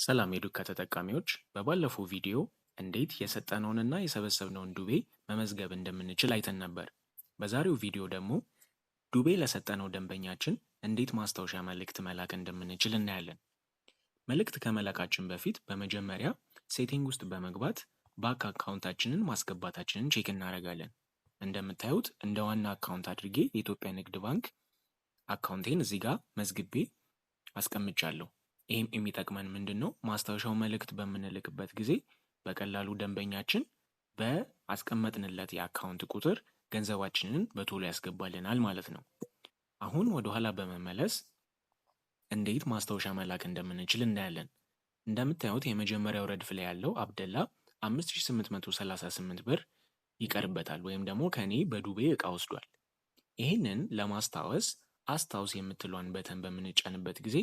ሰላም የዱካ ተጠቃሚዎች፣ በባለፈው ቪዲዮ እንዴት የሰጠነውንና የሰበሰብነውን ዱቤ መመዝገብ እንደምንችል አይተን ነበር። በዛሬው ቪዲዮ ደግሞ ዱቤ ለሰጠነው ደንበኛችን እንዴት ማስታወሻ መልእክት መላክ እንደምንችል እናያለን። መልእክት ከመላካችን በፊት በመጀመሪያ ሴቲንግ ውስጥ በመግባት ባንክ አካውንታችንን ማስገባታችንን ቼክ እናደርጋለን። እንደምታዩት እንደ ዋና አካውንት አድርጌ የኢትዮጵያ ንግድ ባንክ አካውንቴን እዚህ ጋር መዝግቤ አስቀምጫለሁ። ይህም የሚጠቅመን ምንድን ነው? ማስታወሻው መልእክት በምንልክበት ጊዜ በቀላሉ ደንበኛችን በአስቀመጥንለት የአካውንት ቁጥር ገንዘባችንን በቶሎ ያስገባልናል ማለት ነው። አሁን ወደኋላ በመመለስ እንዴት ማስታወሻ መላክ እንደምንችል እናያለን። እንደምታዩት የመጀመሪያው ረድፍ ላይ ያለው አብደላ 5838 ብር ይቀርበታል ወይም ደግሞ ከኔ በዱቤ እቃ ወስዷል። ይህንን ለማስታወስ አስታውስ የምትለውን በተን በምንጫንበት ጊዜ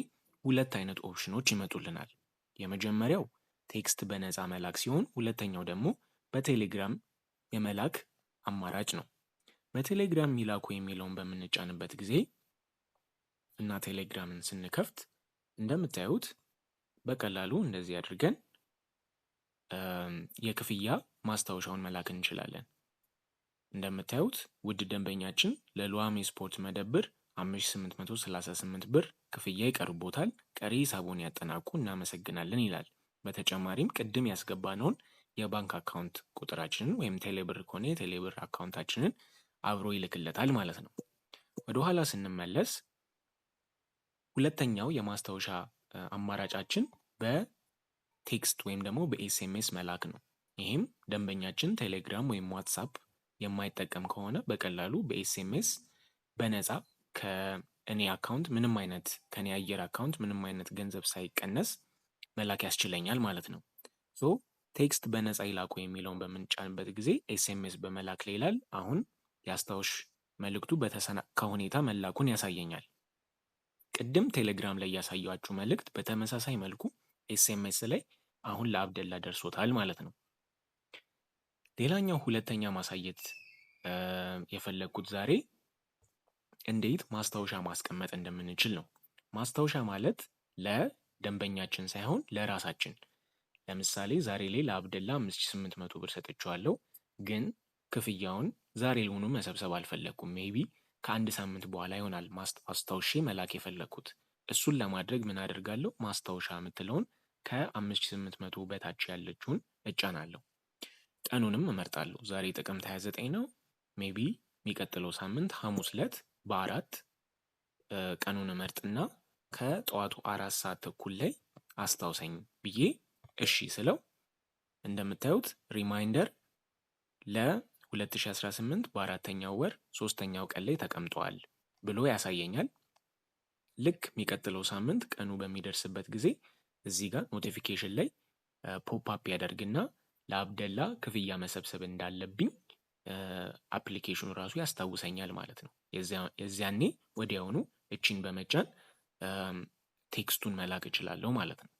ሁለት አይነት ኦፕሽኖች ይመጡልናል። የመጀመሪያው ቴክስት በነፃ መላክ ሲሆን ሁለተኛው ደግሞ በቴሌግራም የመላክ አማራጭ ነው። በቴሌግራም ሚላኩ የሚለውን በምንጫንበት ጊዜ እና ቴሌግራምን ስንከፍት እንደምታዩት በቀላሉ እንደዚህ አድርገን የክፍያ ማስታወሻውን መላክ እንችላለን። እንደምታዩት ውድ ደንበኛችን ለሉዋሜ ስፖርት መደብር 5838 ብር ክፍያ ይቀርቦታል። ቀሪ ሂሳቡን ያጠናቁ፣ እናመሰግናለን ይላል። በተጨማሪም ቅድም ያስገባነውን የባንክ አካውንት ቁጥራችንን ወይም ቴሌብር ከሆነ የቴሌብር አካውንታችንን አብሮ ይልክለታል ማለት ነው። ወደ ኋላ ስንመለስ ሁለተኛው የማስታወሻ አማራጫችን በቴክስት ወይም ደግሞ በኤስኤምኤስ መላክ ነው። ይህም ደንበኛችን ቴሌግራም ወይም ዋትሳፕ የማይጠቀም ከሆነ በቀላሉ በኤስኤምኤስ በነፃ ከእኔ አካውንት ምንም አይነት ከኔ አየር አካውንት ምንም አይነት ገንዘብ ሳይቀነስ መላክ ያስችለኛል ማለት ነው። ቴክስት በነፃ ይላኩ የሚለውን በምንጫንበት ጊዜ ኤስኤምኤስ በመላክ ላይ ይላል። አሁን የአስታውሽ መልእክቱ በተሰናካ ሁኔታ መላኩን ያሳየኛል። ቅድም ቴሌግራም ላይ ያሳየኋችሁ መልእክት በተመሳሳይ መልኩ ኤስኤምኤስ ላይ አሁን ለአብደላ ደርሶታል ማለት ነው። ሌላኛው ሁለተኛ ማሳየት የፈለግኩት ዛሬ እንዴት ማስታወሻ ማስቀመጥ እንደምንችል ነው። ማስታወሻ ማለት ለደንበኛችን ሳይሆን ለራሳችን። ለምሳሌ ዛሬ ላይ ለአብደላ 5800 ብር ሰጥቼዋለሁ፣ ግን ክፍያውን ዛሬ ሆኖ መሰብሰብ አልፈለግኩም። ሜቢ ከአንድ ሳምንት በኋላ ይሆናል አስታውሼ መላክ የፈለግኩት። እሱን ለማድረግ ምን አደርጋለሁ? ማስታወሻ የምትለውን ከ5800 በታች ያለችውን እጫናለሁ። ቀኑንም እመርጣለሁ። ዛሬ ጥቅምት 29 ነው። ሜቢ የሚቀጥለው ሳምንት ሐሙስ ዕለት በ4 ቀኑን እመርጥና ከጠዋቱ 4 ሰዓት ተኩል ላይ አስታውሰኝ ብዬ እሺ ስለው እንደምታዩት ሪማይንደር ለ2018 በአራተኛው ወር 3ኛው ቀን ላይ ተቀምጧል ብሎ ያሳየኛል። ልክ የሚቀጥለው ሳምንት ቀኑ በሚደርስበት ጊዜ እዚህ ጋር ኖቲፊኬሽን ላይ ፖፕ አፕ ያደርግና ለአብደላ ክፍያ መሰብሰብ እንዳለብኝ አፕሊኬሽኑ ራሱ ያስታውሰኛል ማለት ነው። የዚያኔ ወዲያውኑ እቺን በመጫን ቴክስቱን መላክ እችላለሁ ማለት ነው።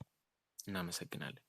እናመሰግናለን።